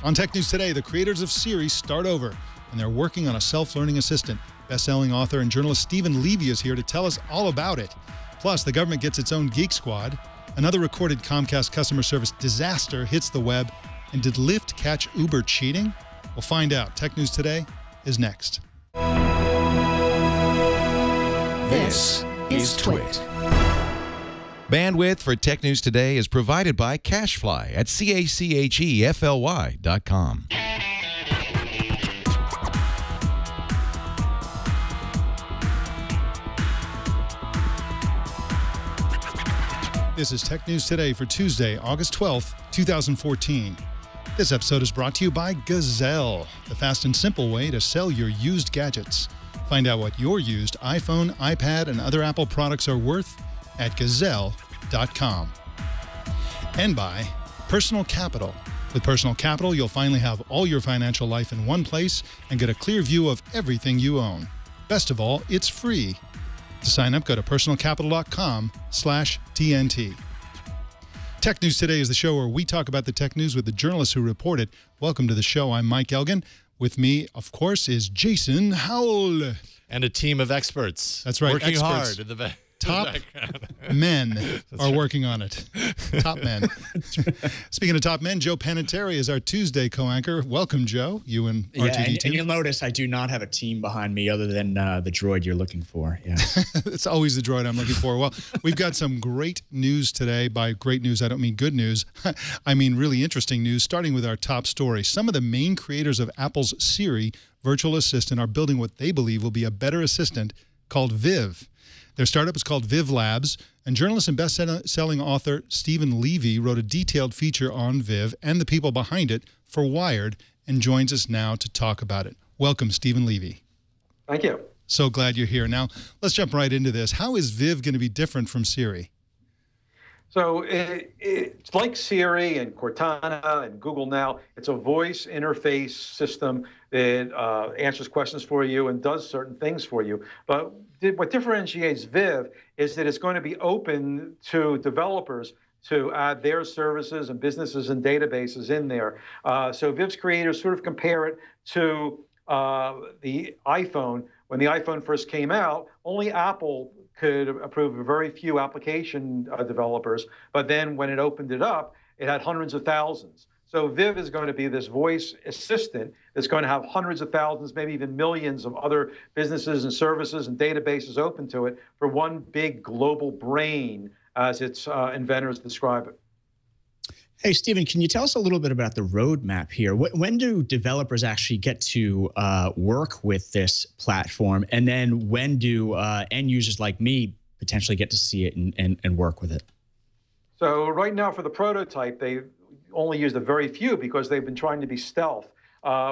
On Tech News Today, the creators of Siri start over, and they're working on a self-learning assistant. Best-selling author and journalist Stephen Levy is here to tell us all about it. Plus, the government gets its own Geek Squad. Another recorded Comcast customer service disaster hits the web. And did Lyft catch Uber cheating? We'll find out. Tech News Today is next. This is Twit. Bandwidth for Tech News Today is provided by CashFly at CACHEFLY.com. This is Tech News Today for Tuesday, August 12th, 2014. This episode is brought to you by Gazelle, the fast and simple way to sell your used gadgets. Find out what your used iPhone, iPad, and other Apple products are worth at Gazelle.com. And by Personal Capital. With Personal Capital, you'll finally have all your financial life in one place and get a clear view of everything you own. Best of all, it's free. To sign up, go to personalcapital.com/TNT. Tech News Today is the show where we talk about the tech news with the journalists who report it. Welcome to the show. I'm Mike Elgan. With me, of course, Jason Howell. And a team of experts. That's right. Working experts. hard in the back. Top men are working on it. Top men. Speaking of top men, Joe Panettieri is our Tuesday co-anchor. Welcome, Joe. You and R2D2. And you'll notice I do not have a team behind me other than the droid you're looking for. Yes. It's always the droid I'm looking for. Well, we've got some great news today. By great news, I don't mean good news. I mean really interesting news, starting with our top story. Some of the main creators of Apple's Siri virtual assistant are building what they believe will be a better assistant called Viv. Their startup is called Viv Labs, and journalist and best-selling author Stephen Levy wrote a detailed feature on Viv and the people behind it for Wired, and joins us now to talk about it. Welcome, Stephen Levy. Thank you. So glad you're here. Now, let's jump right into this. How is Viv going to be different from Siri? So it's like Siri and Cortana and Google now. It's a voice interface system that answers questions for you and does certain things for you. But what differentiates Viv is that it's going to be open to developers to add their services and businesses and databases in there. So Viv's creators sort of compare it to the iPhone. When the iPhone first came out, only Apple could approve of very few application developers, but then when it opened it up, it had hundreds of thousands. So Viv is going to be this voice assistant that's going to have hundreds of thousands, maybe even millions of other businesses and services and databases open to it for one big global brain, as its inventors describe it. Hey, Stephen, can you tell us a little bit about the roadmap here? When do developers actually get to work with this platform? And then when do end users like me potentially get to see it and work with it? So right now for the prototype, they only used a very few because they've been trying to be stealth.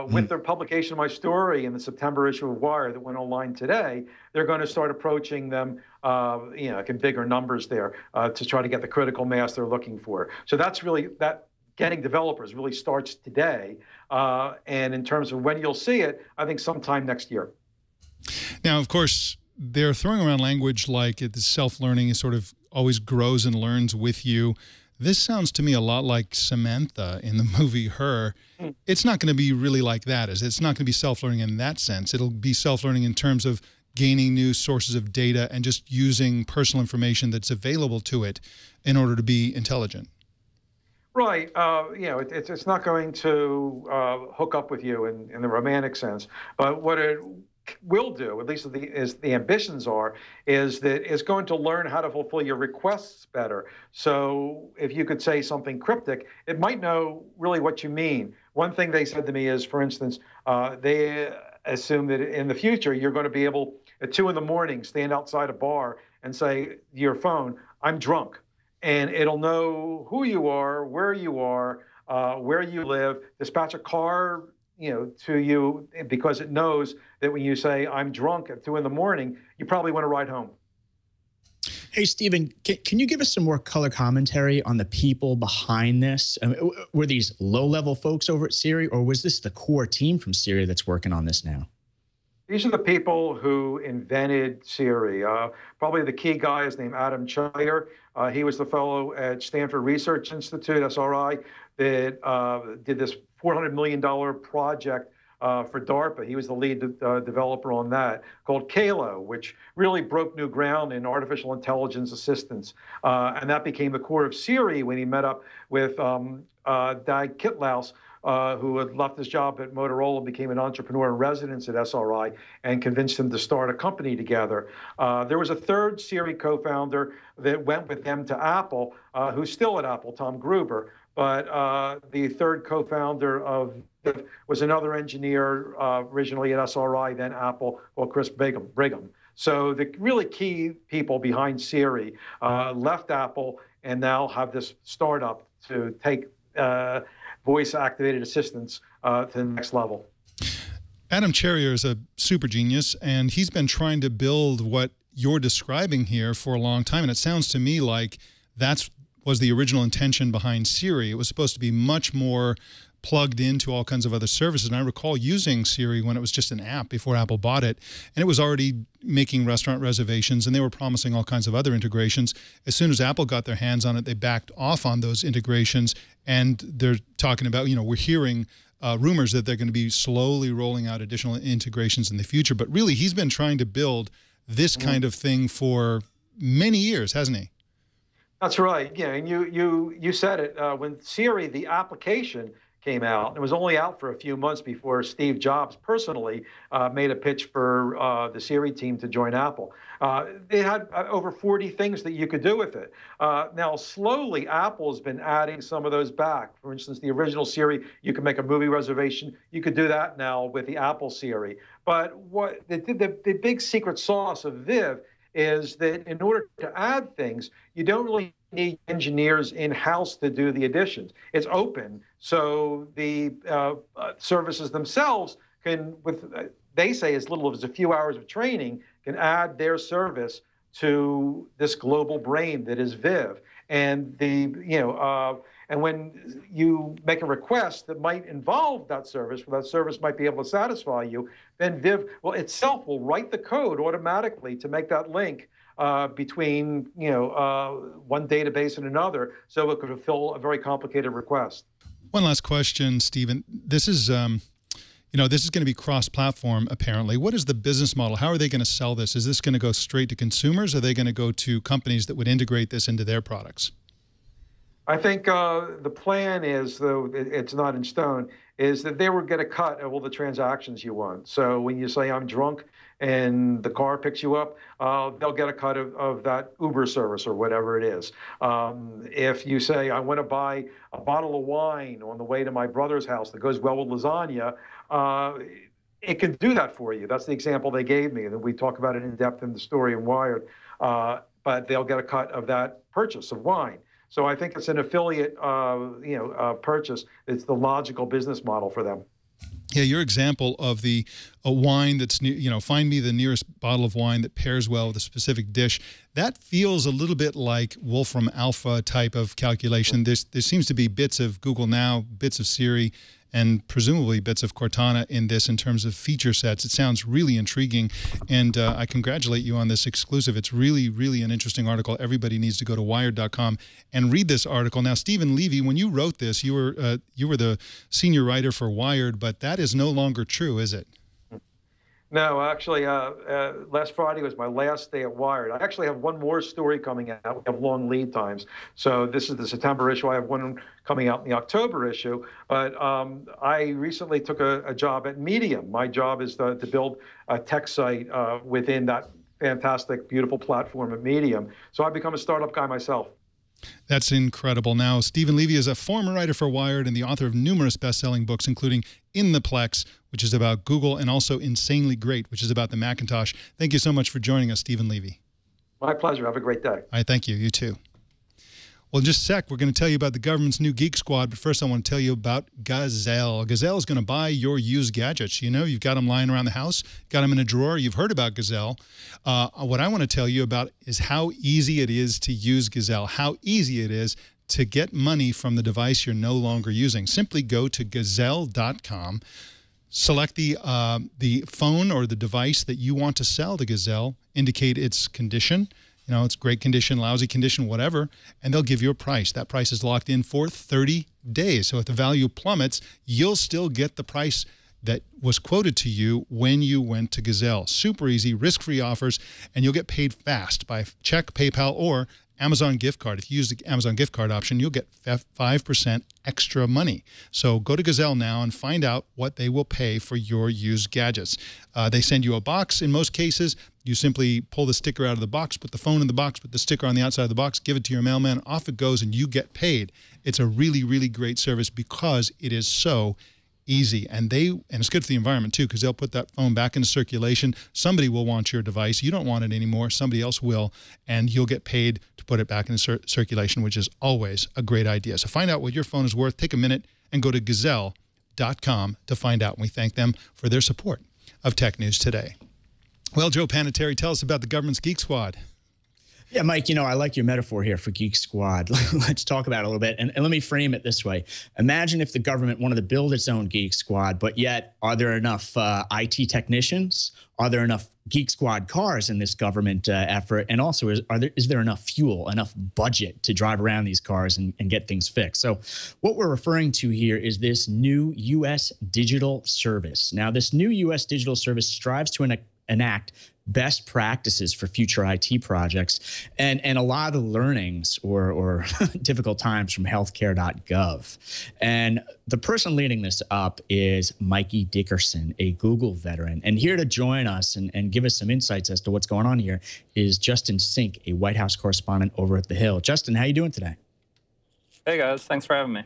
With their publication of my story in the September issue of Wired that went online today, they're going to start approaching them, in bigger numbers there to try to get the critical mass they're looking for. So that's really, that getting developers really starts today. And in terms of when you'll see it, I think sometime next year. Now, of course, they're throwing around language like it's self-learning, it sort of always grows and learns with you. This sounds to me a lot like Samantha in the movie Her. It's not going to be really like that, is it? It's not going to be self-learning in that sense. It'll be self-learning in terms of gaining new sources of data and just using personal information that's available to it in order to be intelligent. Right. It's not going to hook up with you in the romantic sense, but what it will do, at least the ambitions are, is that it's going to learn how to fulfill your requests better. So if you could say something cryptic, it might know really what you mean. One thing they said to me is, for instance, they assume that in the future you're going to be able at 2 in the morning stand outside a bar and say to your phone, "I'm drunk," and it'll know who you are, where you live, dispatch a car to you, because it knows that when you say "I'm drunk" at 2 in the morning, you probably want to ride home. Hey, Stephen, can you give us some more color commentary on the people behind this? I mean, were these low-level folks over at Siri, or was this the core team from Siri that's working on this now? These are the people who invented Siri. Probably the key guy is named Adam Cheyer. He was the fellow at Stanford Research Institute, SRI, that did this $400 million project for DARPA. He was the lead developer on that, called Kalo, which really broke new ground in artificial intelligence assistance. And that became the core of Siri when he met up with Dag Kitlaus, who had left his job at Motorola, became an entrepreneur in residence at SRI, and convinced him to start a company together. There was a third Siri co-founder that went with them to Apple, who's still at Apple, Tom Gruber. But the third co-founder of was another engineer originally at SRI, then Apple, called Chris Brigham. So the really key people behind Siri left Apple and now have this startup to take voice-activated assistants to the next level. Adam Cherrier is a super genius, and he's been trying to build what you're describing here for a long time. And it sounds to me like that was the original intention behind Siri. It was supposed to be much more plugged into all kinds of other services. And I recall using Siri when it was just an app before Apple bought it, and it was already making restaurant reservations, and they were promising all kinds of other integrations. As soon as Apple got their hands on it, they backed off on those integrations, and they're talking about, you know, we're hearing rumors that they're going to be slowly rolling out additional integrations in the future. But really, he's been trying to build this kind of thing for many years, hasn't he? That's right. Yeah, and you said it. When Siri, the application, came out, it was only out for a few months before Steve Jobs personally made a pitch for the Siri team to join Apple. It had over 40 things that you could do with it. Now, slowly, Apple's been adding some of those back. For instance, the original Siri, you could make a movie reservation. You could do that now with the Apple Siri. But what the big secret sauce of Viv is that in order to add things, you don't really need engineers in-house to do the additions. It's open, so the services themselves can, with they say as little as a few hours of training, can add their service to this global brain that is Viv. And and when you make a request that might involve that service, or that service might be able to satisfy you, then Viv itself will write the code automatically to make that link between one database and another, so it could fulfill a very complicated request. One last question, Stephen. This is this is going to be cross-platform, apparently. What is the business model? How are they going to sell this? Is this going to go straight to consumers? Or are they going to go to companies that would integrate this into their products? I think the plan is, though it's not in stone, is that they will get a cut of all the transactions you want. So when you say I'm drunk and the car picks you up, they'll get a cut of that Uber service or whatever it is. If you say I want to buy a bottle of wine on the way to my brother's house that goes well with lasagna, it can do that for you. That's the example they gave me, and we talk about it in depth in the story in Wired. But they'll get a cut of that purchase of wine. So I think it's an affiliate, purchase. It's the logical business model for them. Yeah, your example of the wine that's, find me the nearest bottle of wine that pairs well with a specific dish, that feels a little bit like Wolfram Alpha type of calculation. There seems to be bits of Google Now, bits of Siri, and presumably bits of Cortana in this in terms of feature sets. It sounds really intriguing, and I congratulate you on this exclusive. It's really, really an interesting article. Everybody needs to go to Wired.com and read this article. Now, Stephen Levy, when you wrote this, you were the senior writer for Wired, but that is no longer true, is it? No, actually, last Friday was my last day at Wired. I actually have one more story coming out. We have long lead times. So this is the September issue. I have one coming out in the October issue. But I recently took a job at Medium. My job is to build a tech site within that fantastic, beautiful platform at Medium. So I've become a startup guy myself. That's incredible. Now, Stephen Levy is a former writer for Wired and the author of numerous best-selling books, including In the Plex, which is about Google, and also Insanely Great, which is about the Macintosh. Thank you so much for joining us, Stephen Levy. My pleasure. Have a great day. All right, thank you. You too. Well, in just a sec, we're going to tell you about the government's new Geek Squad, but first I want to tell you about Gazelle. Gazelle is going to buy your used gadgets. You've got them lying around the house, got them in a drawer. You've heard about Gazelle. What I want to tell you about is how easy it is to use Gazelle, how easy it is to get money from the device you're no longer using. Simply go to Gazelle.com, select the phone or the device that you want to sell to Gazelle, indicate its condition, You know, it's great condition, lousy condition, whatever, and they'll give you a price. That price is locked in for 30 days. So if the value plummets, you'll still get the price that was quoted to you when you went to Gazelle. Super easy, risk-free offers, and you'll get paid fast by check, PayPal, or Amazon gift card. If you use the Amazon gift card option, you'll get 5% extra money. So go to Gazelle now and find out what they will pay for your used gadgets. They send you a box in most cases. You simply pull the sticker out of the box, put the phone in the box, put the sticker on the outside of the box, give it to your mailman, off it goes, and you get paid. It's a really, really great service because it is so easy. And it's good for the environment too, because they'll put that phone back into circulation. Somebody will want your device. You don't want it anymore. Somebody else will, and you'll get paid to put it back into circulation, which is always a great idea. So find out what your phone is worth. Take a minute and go to gazelle.com to find out. And we thank them for their support of Tech News Today. Well, Joe Panettieri, tell us about the government's Geek Squad. Yeah, Mike, you know, I like your metaphor here for Geek Squad. Let's talk about it a little bit. And let me frame it this way. Imagine if the government wanted to build its own Geek Squad, but yet are there enough IT technicians? Are there enough Geek Squad cars in this government effort? And also, is there enough fuel, enough budget to drive around these cars and get things fixed? So what we're referring to here is this new U.S. digital service. Now, this new U.S. digital service strives to enact best practices for future IT projects and a lot of the learnings or difficult times from healthcare.gov. And the person leading this up is Mikey Dickerson, a Google veteran. And here to join us and give us some insights as to what's going on here is Justin Sink, a White House correspondent over at The Hill. Justin, how you doing today? Hey, guys. Thanks for having me.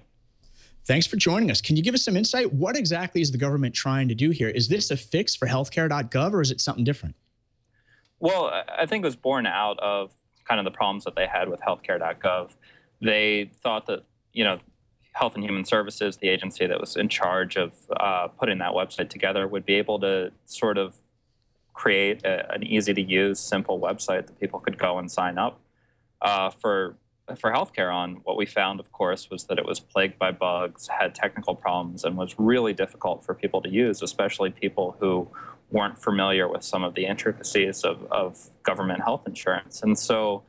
Thanks for joining us. Can you give us some insight? What exactly is the government trying to do here? Is this a fix for healthcare.gov or is it something different? Well, I think it was born out of kind of the problems that they had with healthcare.gov. They thought that, Health and Human Services, the agency that was in charge of putting that website together, would be able to sort of create an easy-to-use, simple website that people could go and sign up for healthcare on. What we found, of course, was that it was plagued by bugs, had technical problems, and was really difficult for people to use, especially people who weren't familiar with some of the intricacies of government health insurance. And so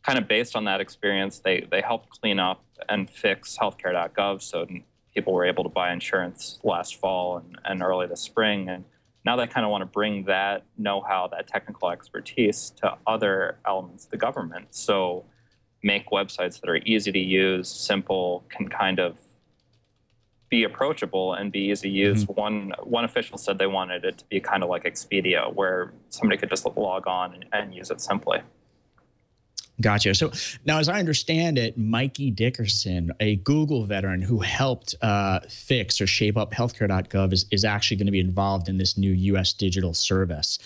kind of based on that experience, they helped clean up and fix healthcare.gov so people were able to buy insurance last fall and early this spring. And now they kind of want to bring that know-how, that technical expertise to other elements of the government. So make websites that are easy to use, simple, can kind of be approachable and be easy to use. Mm-hmm. One official said they wanted it to be kind of like Expedia, where somebody could just log on and use it simply. Gotcha. So now, as I understand it, Mikey Dickerson, a Google veteran who helped fix or shape up healthcare.gov, is actually going to be involved in this new U.S. digital service.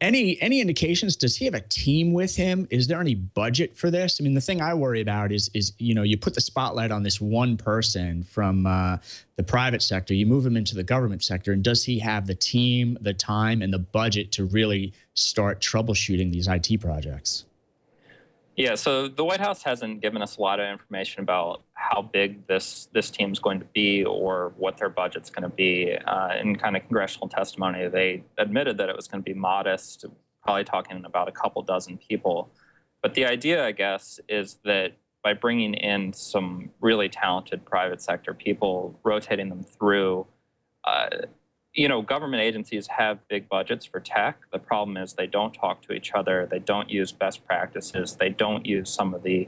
Any indications? Does he have a team with him? Is there any budget for this? I mean, the thing I worry about is you put the spotlight on this one person from the private sector, you move him into the government sector, and does he have the team, the time, and the budget to really start troubleshooting these IT projects? Yeah, so the White House hasn't given us a lot of information about how big this team's going to be or what their budget's going to be. In kind of congressional testimony, they admitted that it was going to be modest, probably talking about a couple dozen people. But the idea, I guess, is that by bringing in some really talented private sector people, rotating them through, government agencies have big budgets for tech. The problem is they don't talk to each other. They don't use best practices. They don't use some of the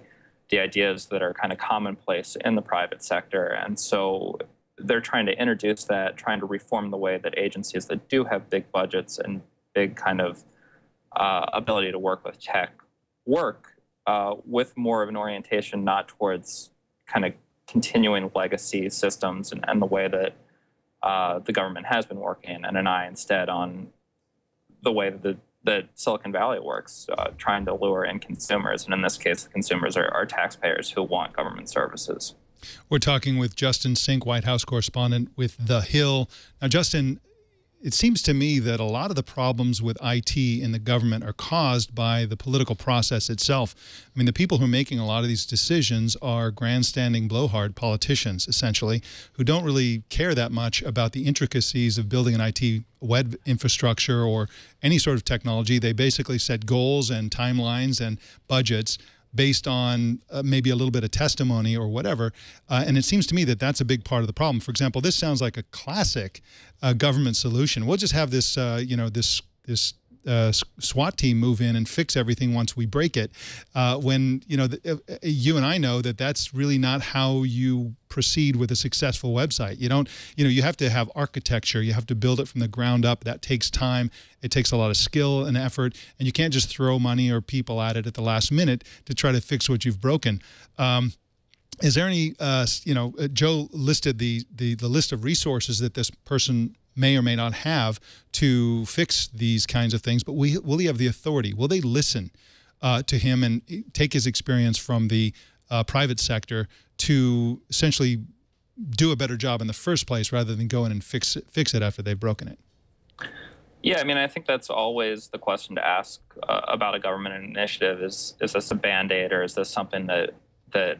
ideas that are kind of commonplace in the private sector. And so they're trying to introduce that, trying to reform the way that agencies that do have big budgets and big kind of ability to work with tech work with more of an orientation not towards kind of continuing legacy systems and the way that the government has been working, and an eye instead on the way that Silicon Valley works, trying to lure in consumers. And in this case, the consumers are taxpayers who want government services. We're talking with Justin Sink, White House correspondent with The Hill. Now, Justin, it seems to me that a lot of the problems with IT in the government are caused by the political process itself. I mean, the people who are making a lot of these decisions are grandstanding blowhard politicians, essentially, who don't really care that much about the intricacies of building an IT web infrastructure or any sort of technology. They basically set goals and timelines and budgets based on maybe a little bit of testimony or whatever. And it seems to me that that's a big part of the problem. For example, this sounds like a classic government solution. We'll just have this, you know, this SWAT team move in and fix everything once we break it. When, you know, you and I know that that's really not how you proceed with a successful website. You don't, you know, you have to have architecture. You have to build it from the ground up. That takes time. It takes a lot of skill and effort, and you can't just throw money or people at it at the last minute to try to fix what you've broken. Is there any, you know, Joe listed the list of resources that this person may or may not have to fix these kinds of things, but will he have the authority? Will they listen to him and take his experience from the private sector to essentially do a better job in the first place rather than go in and fix it after they've broken it? Yeah, I mean, I think that's always the question to ask about a government initiative. Is this a Band-Aid, or is this something that the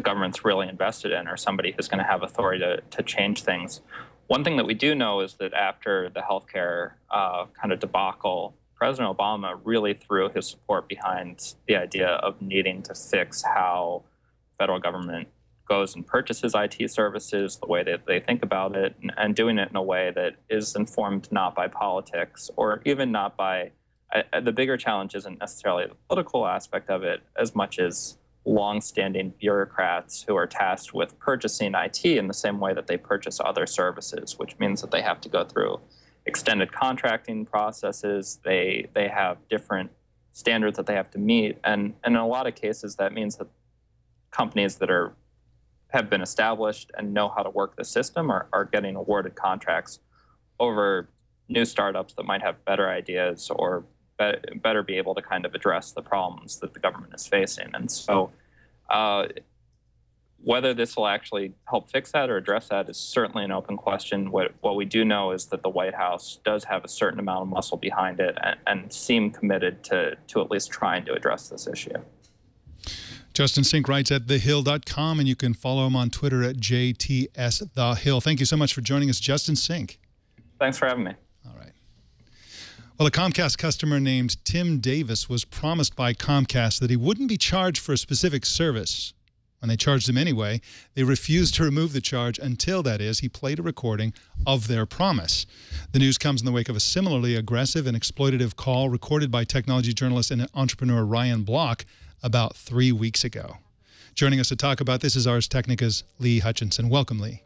government's really invested in, or somebody who's going to have authority to change things? One thing that we do know is that after the healthcare kind of debacle, President Obama really threw his support behind the idea of needing to fix how federal government goes and purchases IT services, the way that they think about it, and doing it in a way that is informed not by politics or even not by, the bigger challenge isn't necessarily the political aspect of it as much as long-standing bureaucrats who are tasked with purchasing IT in the same way that they purchase other services, which means that they have to go through extended contracting processes. They have different standards that they have to meet, and in a lot of cases that means that companies that have been established and know how to work the system are getting awarded contracts over new startups that might have better ideas or better be able to kind of address the problems that the government is facing. And so whether this will actually help fix that or address that is certainly an open question. What we do know is that the White House does have a certain amount of muscle behind it and seem committed to at least trying to address this issue. Justin Sink writes at thehill.com, and you can follow him on Twitter at JTSTheHill. Thank you so much for joining us, Justin Sink. Thanks for having me. All right. Well, a Comcast customer named Tim Davis was promised by Comcast that he wouldn't be charged for a specific service. When they charged him anyway, they refused to remove the charge until, that is, he played a recording of their promise. The news comes in the wake of a similarly aggressive and exploitative call recorded by technology journalist and entrepreneur Ryan Block about 3 weeks ago. Joining us to talk about this is Ars Technica's Lee Hutchinson. Welcome, Lee.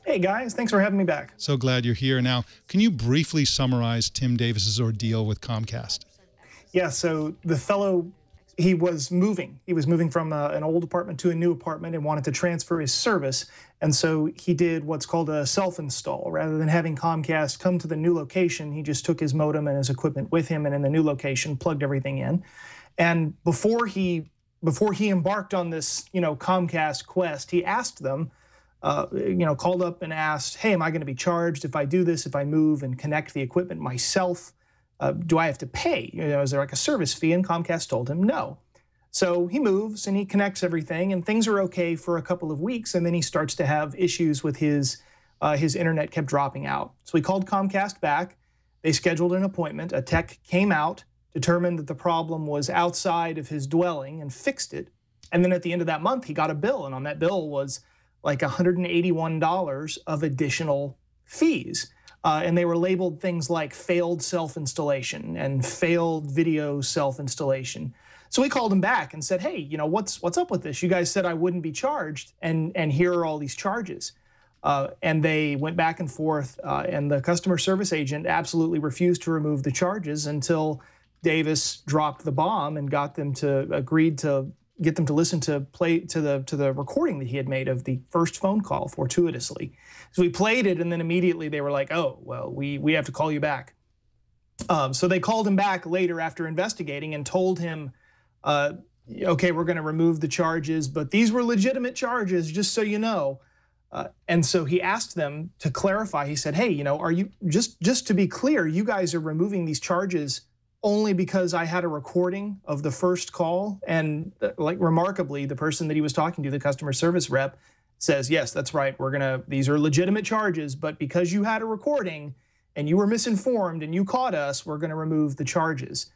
Hey, guys. Thanks for having me back. So glad you're here. Now, can you briefly summarize Tim Davis's ordeal with Comcast? Yeah, so the fellow, he was moving. He was moving from an old apartment to a new apartment and wanted to transfer his service. And so he did what's called a self-install. Rather than having Comcast come to the new location, he just took his modem and his equipment with him and in the new location plugged everything in. And before he embarked on this, Comcast quest, he asked them, called up and asked, hey, am I going to be charged if I do this, if I move and connect the equipment myself? Do I have to pay? Is there like a service fee? And Comcast told him no. So he moves and he connects everything, and things are okay for a couple of weeks, and then he starts to have issues with his internet kept dropping out. So he called Comcast back. They scheduled an appointment. A tech came out, determined that the problem was outside of his dwelling, and fixed it. And then at the end of that month, he got a bill, and on that bill was like $181 of additional fees. And they were labeled things like failed self-installation and failed video self-installation. So we called him back and said, hey, what's up with this? You guys said I wouldn't be charged, and here are all these charges. And they went back and forth, and the customer service agent absolutely refused to remove the charges until Davis dropped the bomb and got them to agreed to get them to listen to the recording that he had made of the first phone call fortuitously. So we played it, and then immediately they were like, oh, well, we have to call you back. So they called him back later after investigating and told him, okay, we're going to remove the charges, but these were legitimate charges, just so you know. And so he asked them to clarify. He said, hey, are you, just to be clear, you guys are removing these charges only because I had a recording of the first call? And like remarkably, the person that he was talking to, the customer service rep, says, yes, that's right. These are legitimate charges, but because you had a recording and you were misinformed and you caught us, we're going to remove the charges,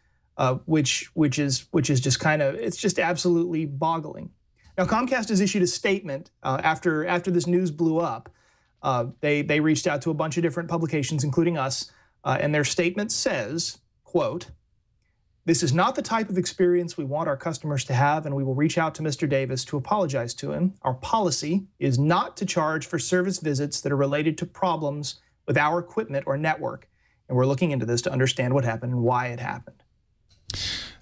which is just it's just absolutely boggling. Now, Comcast has issued a statement after this news blew up. They reached out to a bunch of different publications, including us, and their statement says, quote, "This is not the type of experience we want our customers to have, and we will reach out to Mr. Davis to apologize to him. Our policy is not to charge for service visits that are related to problems with our equipment or network, and we're looking into this to understand what happened and why it happened."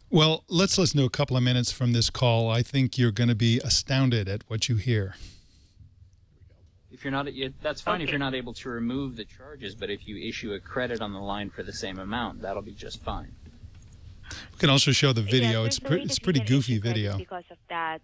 Well, let's listen to a couple of minutes from this call. I think you're going to be astounded at what you hear. If you're not, that's fine if you're not able to remove the charges, but if you issue a credit on the line for the same amount, that'll be just fine. We can also show the video. Yes, it's pretty goofy video. Because of that,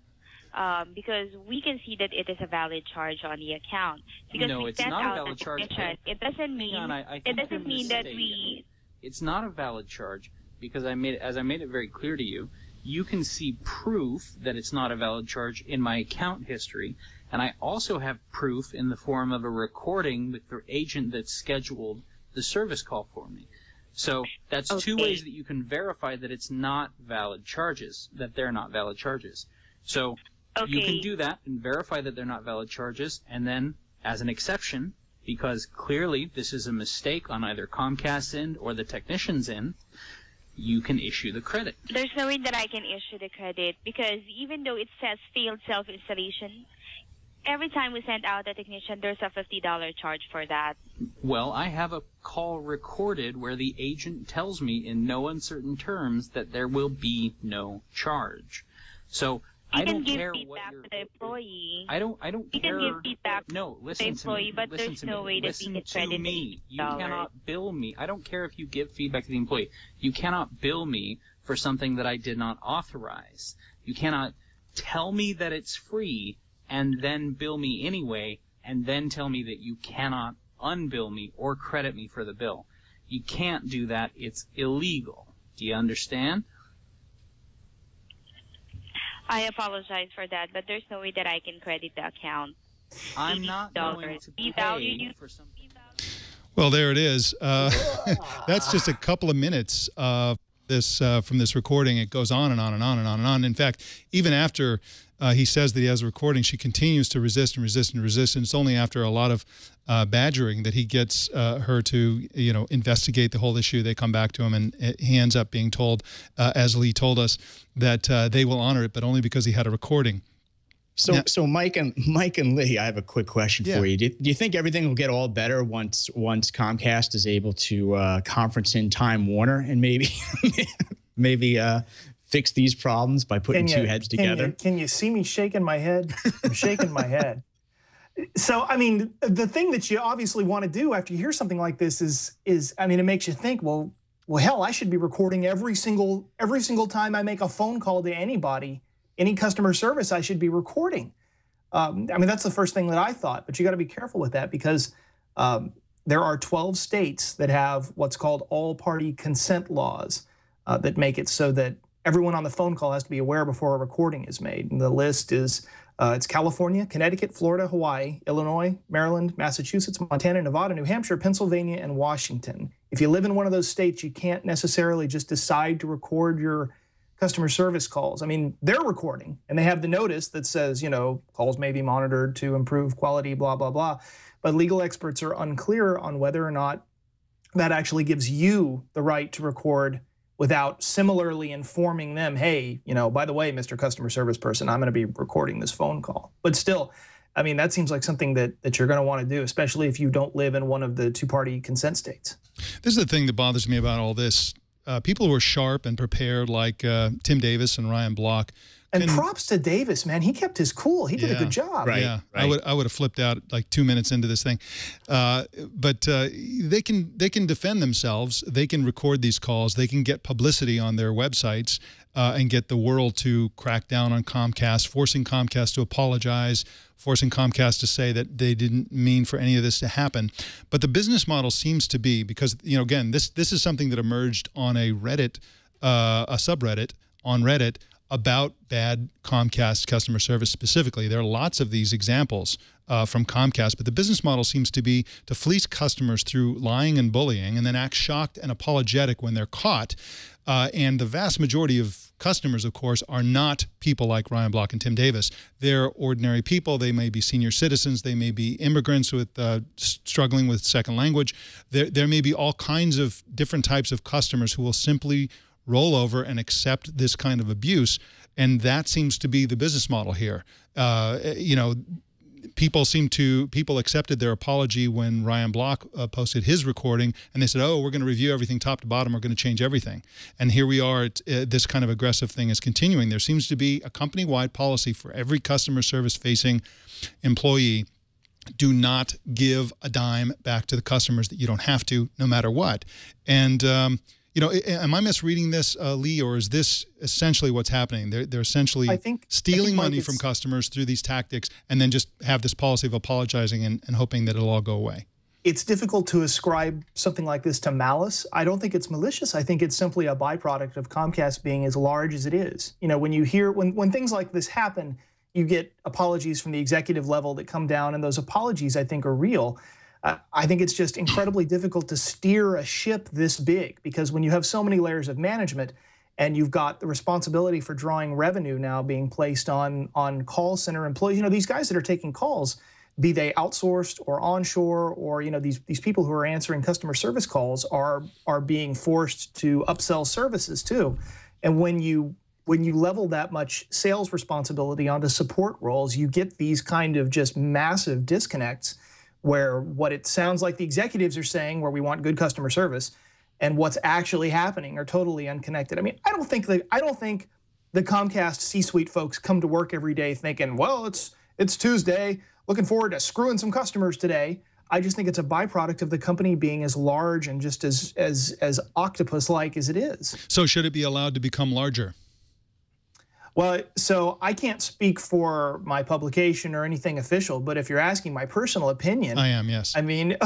because we can see that it is a valid charge on the account. Because no, we it's sent not a out valid charge. It doesn't mean that we. It's not a valid charge because as I made it very clear to you, you can see proof that it's not a valid charge in my account history, and I also have proof in the form of a recording with the agent that scheduled the service call for me. So that's two ways that you can verify that it's not valid charges, that they're not valid charges. So you can do that and verify that they're not valid charges, and then as an exception, because clearly this is a mistake on either Comcast's end or the technician's end, you can issue the credit. There's no way that I can issue the credit because even though it says failed self-installation, every time we send out a technician, there's a $50 charge for that. Well, I have a call recorded where the agent tells me in no uncertain terms that there will be no charge. So I don't care what you're... To the employee. I don't you care. You can give feedback no, listen to the employee, to me. But listen there's to no me. way that listen we can credit me. You $50. cannot bill me. I don't care if you give feedback to the employee. You cannot bill me for something that I did not authorize. You cannot tell me that it's free and then bill me anyway and then tell me that you cannot unbill me or credit me for the bill. You can't do that. It's illegal. Do you understand? I apologize for that, but there's no way that I can credit the account. I'm not going to pay for something. Well, there it is. That's just a couple of minutes of this from this recording. It goes on and on and on and on and on. In fact, even after he says that he has a recording, she continues to resist and resist and resist. And it's only after a lot of badgering that he gets her to, investigate the whole issue. They come back to him, and he ends up being told, as Lee told us, that they will honor it, but only because he had a recording. So Mike and Lee, I have a quick question for you. Do you think everything will get all better once Comcast is able to conference in Time Warner and maybe fix these problems by putting two heads together? Can you see me shaking my head? I'm shaking my head. So, I mean, the thing that you obviously want to do after you hear something like this is I mean, it makes you think, well, hell, I should be recording every single time I make a phone call to anybody. Any customer service, I should be recording. I mean, that's the first thing that I thought, but you got to be careful with that because there are 12 states that have what's called all-party consent laws that make it so that everyone on the phone call has to be aware before a recording is made. And the list is, it's California, Connecticut, Florida, Hawaii, Illinois, Maryland, Massachusetts, Montana, Nevada, New Hampshire, Pennsylvania, and Washington. If you live in one of those states, you can't necessarily just decide to record your customer service calls. I mean, they're recording, and they have the notice that says, calls may be monitored to improve quality, blah, blah, blah. But legal experts are unclear on whether or not that actually gives you the right to record without similarly informing them, hey, by the way, Mr. Customer Service Person, I'm going to be recording this phone call. But still, I mean, that seems like something that you're going to want to do, especially if you don't live in one of the two-party consent states. This is the thing that bothers me about all this. People who are sharp and prepared, like Tim Davis and Ryan Block, And props to Davis, man. He kept his cool. He did a good job. Right. Yeah, right. I would have flipped out like 2 minutes into this thing. But they can defend themselves. They can record these calls. They can get publicity on their websites and get the world to crack down on Comcast, forcing Comcast to apologize, forcing Comcast to say that they didn't mean for any of this to happen. But the business model seems to be, because, you know, again, this is something that emerged on a Reddit, a subreddit on Reddit, about bad Comcast customer service specifically. There are lots of these examples from Comcast, but the business model seems to be to fleece customers through lying and bullying and then act shocked and apologetic when they're caught. And the vast majority of customers, of course, are not people like Ryan Block and Tim Davis. They're ordinary people. They may be senior citizens. They may be immigrants with struggling with second language. There may be all kinds of different types of customers who will simply roll over and accept this kind of abuse, and that seems to be the business model here. You know, people accepted their apology when Ryan Block posted his recording, and they said, "Oh, we're going to review everything top to bottom. We're going to change everything." And here we are. This kind of aggressive thing is continuing. There seems to be a company-wide policy for every customer service-facing employee: do not give a dime back to the customers that you don't have to, no matter what. And you know, am I misreading this, Lee, or is this essentially what's happening? They're essentially stealing money from customers through these tactics, and then just have this policy of apologizing and hoping that it'll all go away. It's difficult to ascribe something like this to malice. I don't think it's malicious. I think it's simply a byproduct of Comcast being as large as it is. You know, when you hear, when things like this happen, you get apologies from the executive level that come down, and those apologies, I think, are real. I think it's just incredibly difficult to steer a ship this big, because when you have so many layers of management and you've got the responsibility for drawing revenue now being placed on call center employees, you know, these guys that are taking calls, be they outsourced or onshore, or, you know, these people who are answering customer service calls are being forced to upsell services too. And when you level that much sales responsibility onto support roles, you get these kind of just massive disconnects, where what it sounds like the executives are saying, where we want good customer service, and what's actually happening are totally unconnected. I mean, I don't think the Comcast C-suite folks come to work every day thinking, well, it's Tuesday, looking forward to screwing some customers today. I just think it's a byproduct of the company being as large and just as octopus-like as it is. So should it be allowed to become larger? Well, so I can't speak for my publication or anything official, but if you're asking my personal opinion, I am, yes. I mean,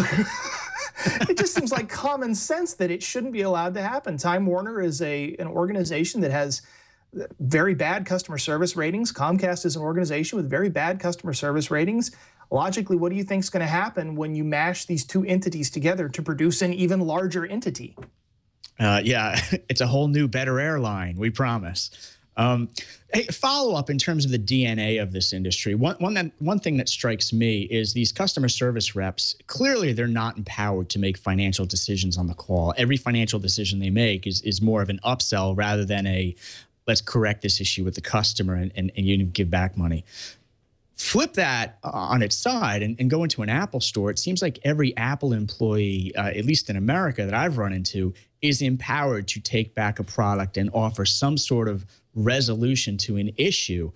it just seems like common sense that it shouldn't be allowed to happen. Time Warner is an organization that has very bad customer service ratings. Comcast is an organization with very bad customer service ratings. Logically, what do you think is going to happen when you mash these two entities together to produce an even larger entity? Yeah, it's a whole new, better airline, we promise. Hey, follow up in terms of the DNA of this industry. One thing that strikes me is these customer service reps, clearly they're not empowered to make financial decisions on the call. Every financial decision they make is more of an upsell rather than a, let's correct this issue with the customer and you give back money. Flip that on its side and go into an Apple store. It seems like every Apple employee, at least in America that I've run into, is empowered to take back a product and offer some sort of resolution to an issue.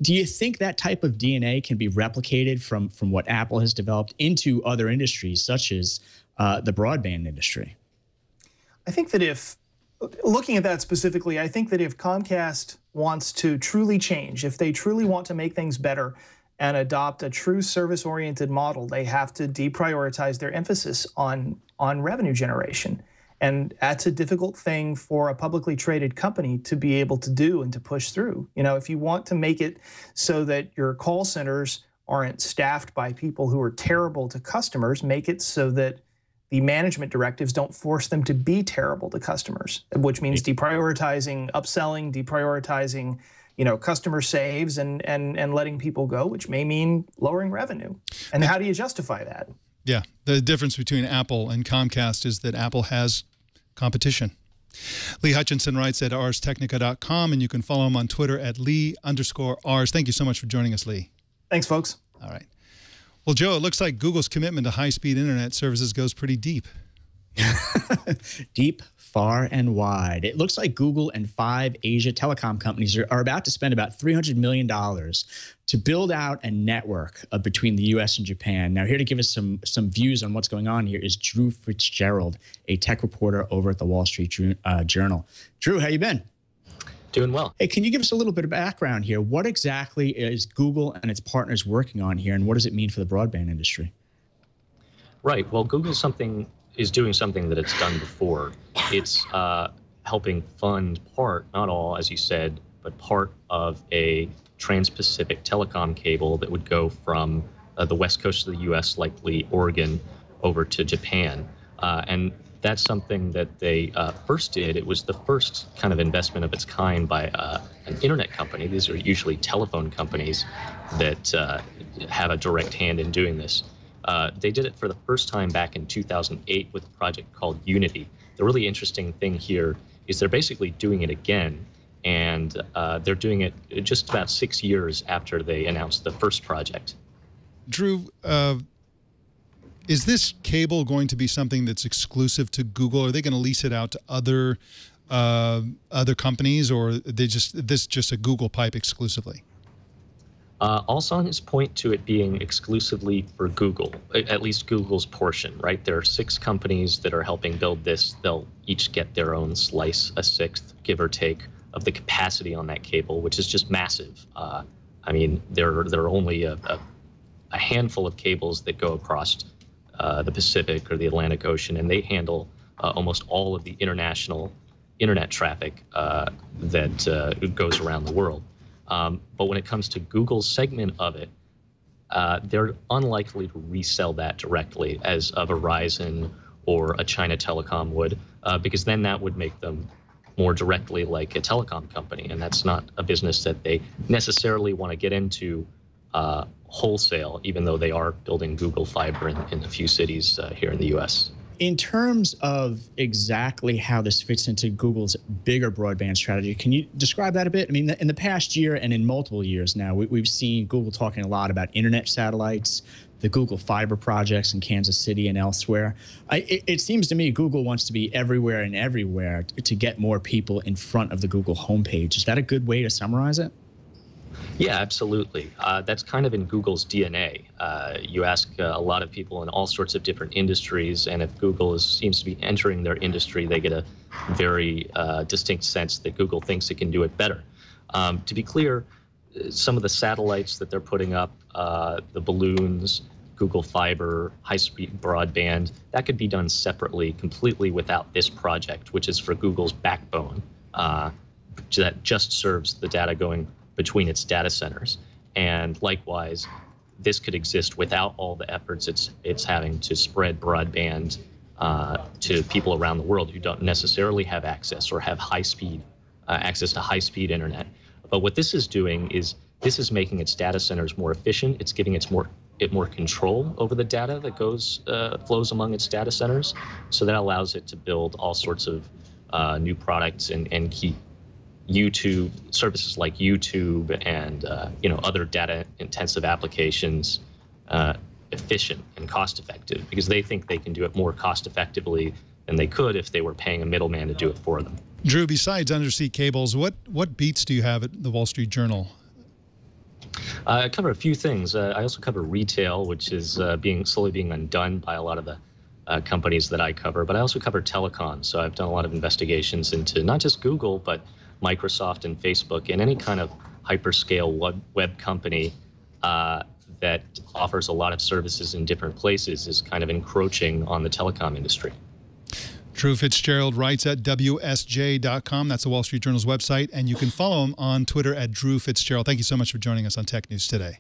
Do you think that type of DNA can be replicated from what Apple has developed into other industries, such as the broadband industry? I think that if, looking at that specifically, I think that if Comcast wants to truly change, if they truly want to make things better and adopt a true service-oriented model, they have to deprioritize their emphasis on revenue generation. And that's a difficult thing for a publicly traded company to be able to do and to push through. You know, if you want to make it so that your call centers aren't staffed by people who are terrible to customers, make it so that the management directives don't force them to be terrible to customers, which means deprioritizing upselling, deprioritizing, you know, customer saves and letting people go, which may mean lowering revenue. And how do you justify that? Yeah, the difference between Apple and Comcast is that Apple has competition. Lee Hutchinson writes at arstechnica.com, and you can follow him on Twitter at Lee_Ars. Thank you so much for joining us, Lee. Thanks, folks. All right. Well, Joe, it looks like Google's commitment to high-speed internet services goes pretty deep. Deep, far, and wide. It looks like Google and 5 Asia telecom companies are about to spend about $300 million to build out a network between the U.S. and Japan. Now, here to give us some views on what's going on here is Drew FitzGerald, a tech reporter over at the Wall Street Journal. Drew, how you been? Doing well. Hey, can you give us a little bit of background here? What exactly is Google and its partners working on here, and what does it mean for the broadband industry? Right. Well, Google is doing something that it's done before. It's helping fund part, not all, as you said, but part of a transpacific telecom cable that would go from the west coast of the U.S., likely Oregon, over to Japan. And that's something that they first did. It was the first kind of investment of its kind by an internet company. These are usually telephone companies that have a direct hand in doing this. They did it for the first time back in 2008 with a project called Unity. The really interesting thing here is they're basically doing it again, and they're doing it just about 6 years after they announced the first project. Drew, is this cable going to be something that's exclusive to Google? Are they going to lease it out to other companies, or this just a Google pipe exclusively? All signs point to it being exclusively for Google, at least Google's portion, right? There are 6 companies that are helping build this. They'll each get their own slice, a sixth, give or take, of the capacity on that cable, which is just massive. I mean, there are only a handful of cables that go across the Pacific or the Atlantic Ocean, and they handle almost all of the international internet traffic that goes around the world. But when it comes to Google's segment of it, they're unlikely to resell that directly as a Verizon or a China Telecom would, because then that would make them more directly like a telecom company, and that's not a business that they necessarily want to get into wholesale, even though they are building Google Fiber in a few cities here in the U.S. In terms of exactly how this fits into Google's bigger broadband strategy, can you describe that a bit? I mean, in the past year and in multiple years now, we've seen Google talking a lot about internet satellites, the Google Fiber projects in Kansas City and elsewhere. It seems to me Google wants to be everywhere and everywhere to get more people in front of the Google homepage. Is that a good way to summarize it? Yeah, absolutely. That's kind of in Google's DNA. You ask a lot of people in all sorts of different industries, and if Google seems to be entering their industry, they get a very distinct sense that Google thinks it can do it better. To be clear, some of the satellites that they're putting up, the balloons, Google Fiber, high-speed broadband, that could be done separately, completely without this project, which is for Google's backbone that just serves the data going between its data centers. And likewise, this could exist without all the efforts it's having to spread broadband to people around the world who don't necessarily have access or have access to high-speed internet. But what this is doing is this is making its data centers more efficient. It's giving it more control over the data that flows among its data centers. So that allows it to build all sorts of new products and keep YouTube services like YouTube and other data-intensive applications efficient and cost-effective, because they think they can do it more cost-effectively than they could if they were paying a middleman to do it for them. Drew, besides undersea cables, what beats do you have at the Wall Street Journal? I cover a few things. I also cover retail, which is slowly being undone by a lot of the companies that I cover, but I also cover telecom. So I've done a lot of investigations into not just Google, but Microsoft and Facebook and any kind of hyperscale web company that offers a lot of services in different places is kind of encroaching on the telecom industry. Drew FitzGerald writes at WSJ.com. That's the Wall Street Journal's website. And you can follow him on Twitter at Drew FitzGerald. Thank you so much for joining us on Tech News Today.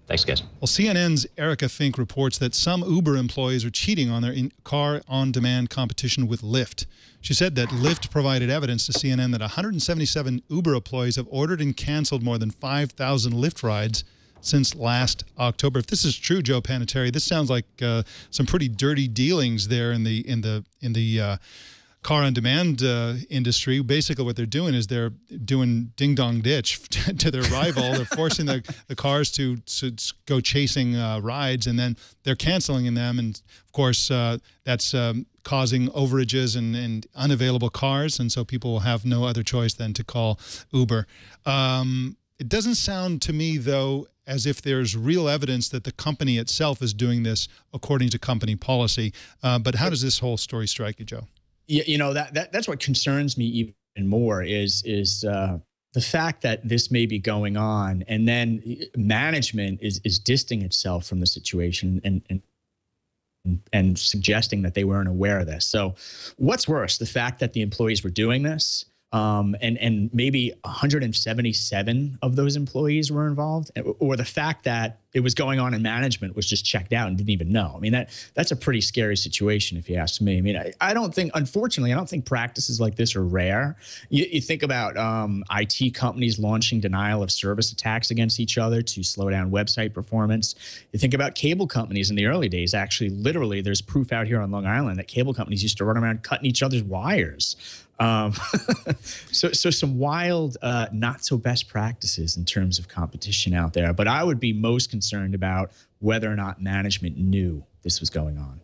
Thanks, guys. Well, CNN's Erica Fink reports that some Uber employees are cheating on their car-on-demand competition with Lyft. She said that Lyft provided evidence to CNN that 177 Uber employees have ordered and canceled more than 5,000 Lyft rides since last October. If this is true, Joe Panettieri, this sounds like some pretty dirty dealings there in the car on demand industry. Basically, what they're doing is they're doing ding dong ditch to their rival. They're forcing the cars to go chasing rides, and then they're canceling them. And of course, that's causing overages and unavailable cars, and so people will have no other choice than to call Uber. It doesn't sound to me, though, as if there's real evidence that the company itself is doing this according to company policy. But how does this whole story strike you, Joe? You know, that's what concerns me even more is the fact that this may be going on, and then management is distancing itself from the situation and suggesting that they weren't aware of this. So what's worse, the fact that the employees were doing this, and maybe 177 of those employees were involved, or the fact that it was going on and management was just checked out and didn't even know. I mean, that's a pretty scary situation, if you ask me. I mean, I don't think, unfortunately, I don't think practices like this are rare. You think about IT companies launching denial of service attacks against each other to slow down website performance. You think about cable companies in the early days. Actually, literally, there's proof out here on Long Island that cable companies used to run around cutting each other's wires. So some wild, not so best practices in terms of competition out there. But I would be most concerned about whether or not management knew this was going on.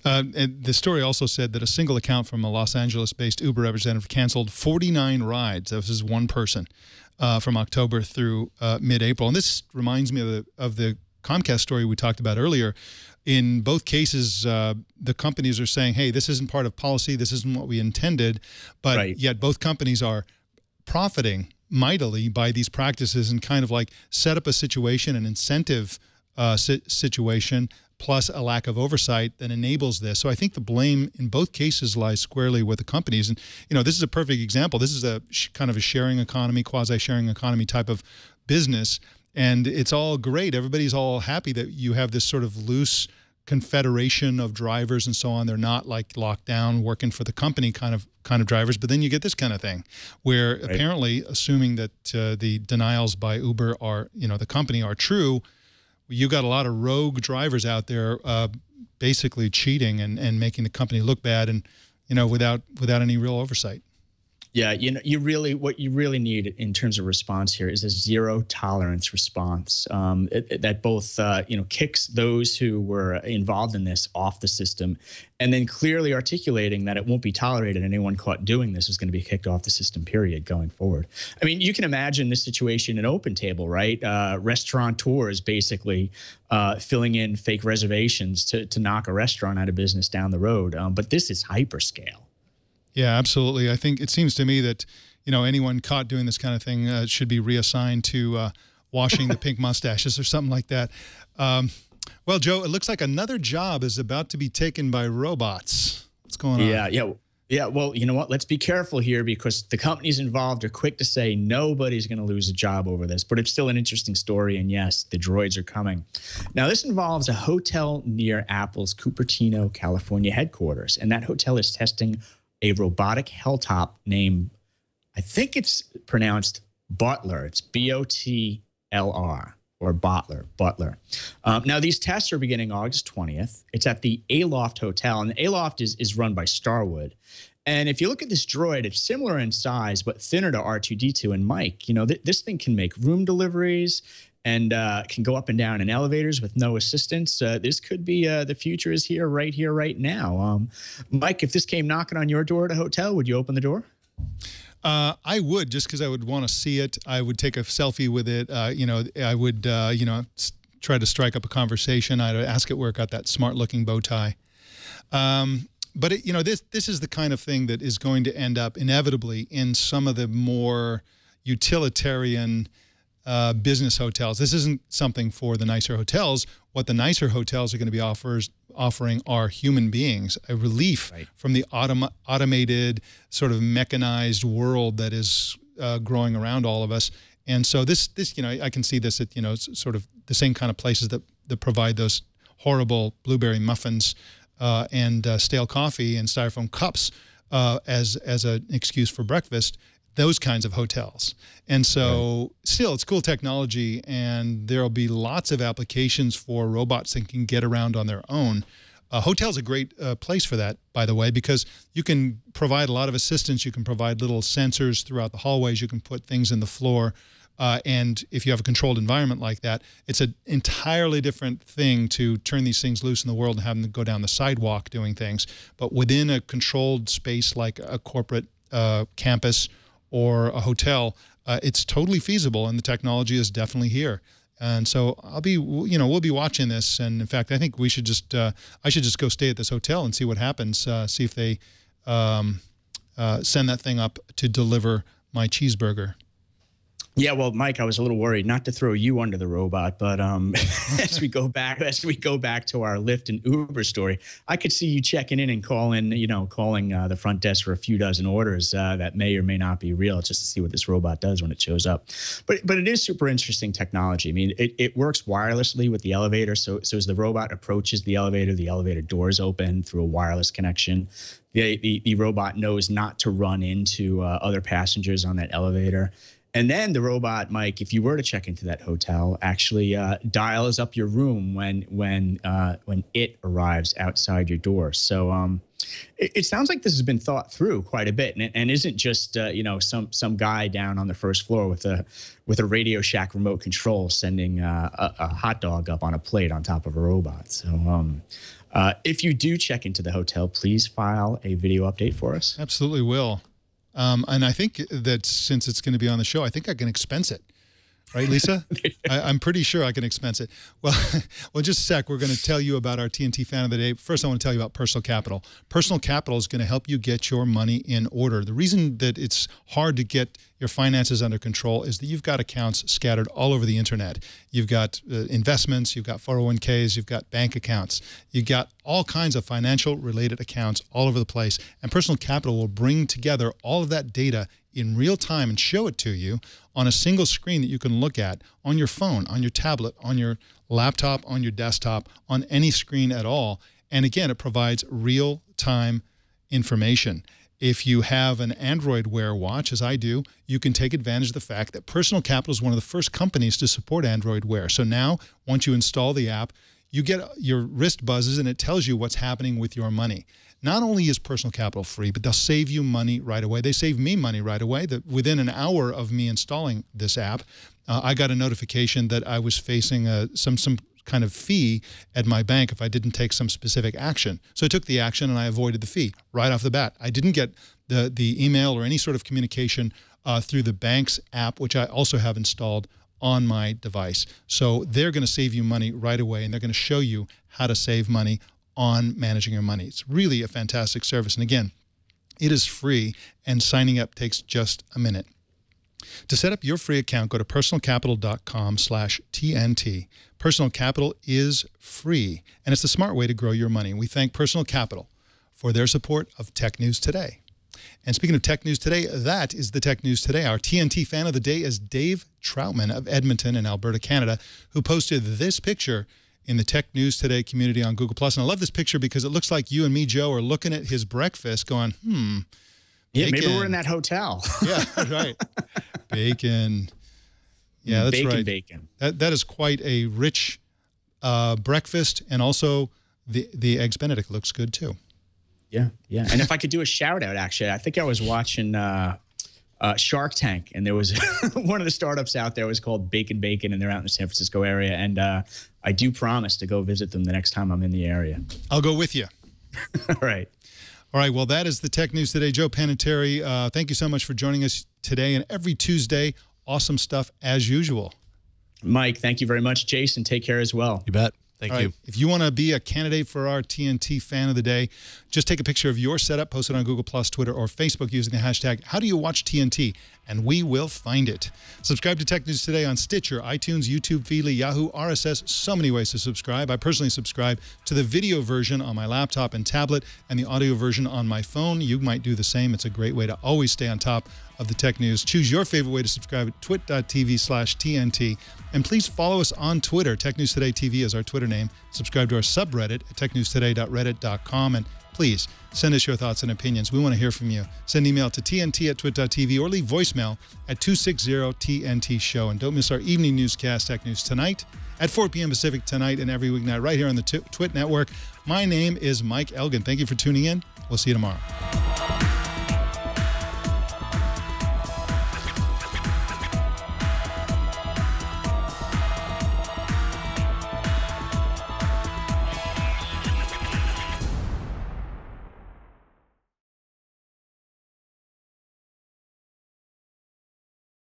And the story also said that a single account from a Los Angeles-based Uber representative canceled 49 rides. This is one person from October through mid-April. And this reminds me of the Comcast story we talked about earlier. In both cases, the companies are saying, hey, this isn't part of policy, this isn't what we intended, but yet both companies are profiting mightily by these practices and kind of like set up a situation, an incentive situation, plus a lack of oversight that enables this. So I think the blame in both cases lies squarely with the companies. And, you know, this is a perfect example. This is a kind of a sharing economy, quasi-sharing economy type of business. And it's all great. Everybody's all happy that you have this sort of loose confederation of drivers and so on. They're not like locked down working for the company kind of drivers. But then you get this kind of thing where apparently, assuming that the denials by Uber are, you know, the company are true, you got a lot of rogue drivers out there basically cheating and making the company look bad, and, you know, without any real oversight. Yeah, you know, what you really need in terms of response here is a zero tolerance response that both you know, kicks those who were involved in this off the system, and then clearly articulating that it won't be tolerated. Anyone caught doing this is going to be kicked off the system, period, going forward. I mean, you can imagine this situation in OpenTable, right? Restaurateurs basically filling in fake reservations to knock a restaurant out of business down the road. But this is hyperscale. Yeah, absolutely. I think it seems to me that, you know, anyone caught doing this kind of thing should be reassigned to washing the pink mustaches or something like that. Well, Joe, it looks like another job is about to be taken by robots. What's going on? Yeah. Well, you know what? Let's be careful here, because the companies involved are quick to say nobody's going to lose a job over this. But it's still an interesting story. And yes, the droids are coming. Now, this involves a hotel near Apple's Cupertino, California headquarters. And that hotel is testing a robotic helltop named, I think it's pronounced Botlr. It's B-O-T-L-R, or Botlr. Now, these tests are beginning August 20th. It's at the Aloft Hotel, and the Aloft is run by Starwood. And if you look at this droid, it's similar in size, but thinner to R2-D2 and Mike. You know, this thing can make room deliveries and can go up and down in elevators with no assistance. This could be the future is here, right now. Mike, if this came knocking on your door at a hotel, would you open the door? I would, just because I would want to see it. I would take a selfie with it. You know, I would, you know, try to strike up a conversation. I'd ask it where it got that smart-looking bow tie. But, it, you know, this is the kind of thing that is going to end up inevitably in some of the more utilitarian business hotels. This isn't something for the nicer hotels. What the nicer hotels are going to be offering are human beings, a relief from the automated, sort of mechanized world that is growing around all of us. And so this, you know, I can see this at, you know, sort of the same kind of places that provide those horrible blueberry muffins and stale coffee and styrofoam cups as an excuse for breakfast. Those kinds of hotels. And so still, it's cool technology, and there'll be lots of applications for robots that can get around on their own. Hotel's a great place for that, by the way, because you can provide a lot of assistance. You can provide little sensors throughout the hallways. You can put things in the floor. And if you have a controlled environment like that, it's an entirely different thing to turn these things loose in the world and have them go down the sidewalk doing things. But within a controlled space like a corporate campus or a hotel, it's totally feasible, and the technology is definitely here. And so we'll be watching this. And in fact, I think we should just, I should just go stay at this hotel and see what happens. See if they send that thing up to deliver my cheeseburger. Yeah, well, Mike, I was a little worried not to throw you under the robot, but as we go back to our Lyft and Uber story, I could see you checking in and calling the front desk for a few dozen orders that may or may not be real, just to see what this robot does when it shows up. But it is super interesting technology. I mean, it works wirelessly with the elevator. So as the robot approaches the elevator doors open through a wireless connection. The robot knows not to run into other passengers on that elevator. And then the robot, Mike, if you were to check into that hotel, actually dials up your room when it arrives outside your door. So it sounds like this has been thought through quite a bit, and isn't just some guy down on the first floor with a Radio Shack remote control sending a hot dog up on a plate on top of a robot. So if you do check into the hotel, please file a video update for us. Absolutely will. And I think that since it's going to be on the show, I think I can expense it. Right, Lisa? I'm pretty sure I can expense it. Well, just a sec. We're going to tell you about our TNT fan of the day. First, I want to tell you about Personal Capital. Personal Capital is going to help you get your money in order. The reason that it's hard to get your finances under control is that you've got accounts scattered all over the internet. You've got investments, you've got 401ks, you've got bank accounts. You've got all kinds of financial related accounts all over the place. And Personal Capital will bring together all of that data in real time and show it to you on a single screen that you can look at on your phone, on your tablet, on your laptop, on your desktop, on any screen at all. And again, it provides real-time information. If you have an Android Wear watch, as I do, you can take advantage of the fact that Personal Capital is one of the first companies to support Android Wear. So now, once you install the app, you get your wrist buzzes and it tells you what's happening with your money. Not only is Personal Capital free, but they'll save you money right away. They save me money right away. That within an hour of me installing this app, I got a notification that I was facing some kind of fee at my bank if I didn't take some specific action. So I took the action and I avoided the fee right off the bat. I didn't get the email or any sort of communication through the bank's app, which I also have installed on my device. So they're going to save you money right away, and they're going to show you how to save money on managing your money. It's really a fantastic service. And again, it is free, and signing up takes just a minute. To set up your free account, go to personalcapital.com/TNT. Personal Capital is free, and it's a smart way to grow your money. We thank Personal Capital for their support of Tech News Today. And speaking of Tech News Today, that is the Tech News Today. Our TNT fan of the day is Dave Troutman of Edmonton in Alberta, Canada, who posted this picture in the Tech News Today community on Google+. And I love this picture because it looks like you and me, Joe, are looking at his breakfast going, Yeah, bacon. maybe we're in that hotel. Yeah, right. Bacon. Yeah, that's right. Bacon. That is quite a rich breakfast, and also the Eggs Benedict looks good too. Yeah, yeah. And if I could do a shout out, actually, I think I was watching Shark Tank, and there was one of the startups out there was called Bacon, and they're out in the San Francisco area. And I do promise to go visit them the next time I'm in the area. I'll go with you. All right. All right. Well, that is the Tech News Today. Joe Panettieri, thank you so much for joining us today and every Tuesday. Awesome stuff as usual. Mike, thank you very much. Jason, take care as well. You bet. Thank you. If you want to be a candidate for our TNT fan of the day, just take a picture of your setup, post it on Google+, Twitter, or Facebook using the hashtag #HowDoYouWatchTNT, and we will find it. Subscribe to Tech News Today on Stitcher, iTunes, YouTube, Feedly, Yahoo, RSS, so many ways to subscribe. I personally subscribe to the video version on my laptop and tablet and the audio version on my phone. You might do the same. It's a great way to always stay on top of the tech news. Choose your favorite way to subscribe at twit.tv/TNT. And please follow us on Twitter. Tech News Today TV is our Twitter name. Subscribe to our subreddit at technewstoday.reddit.com. And please send us your thoughts and opinions. We want to hear from you. Send email to tnt@twit.tv or leave voicemail at 260-TNT-SHOW. And don't miss our evening newscast, Tech News Tonight, at 4 p.m. Pacific tonight and every weeknight right here on the Twit Network. My name is Mike Elgan. Thank you for tuning in. We'll see you tomorrow.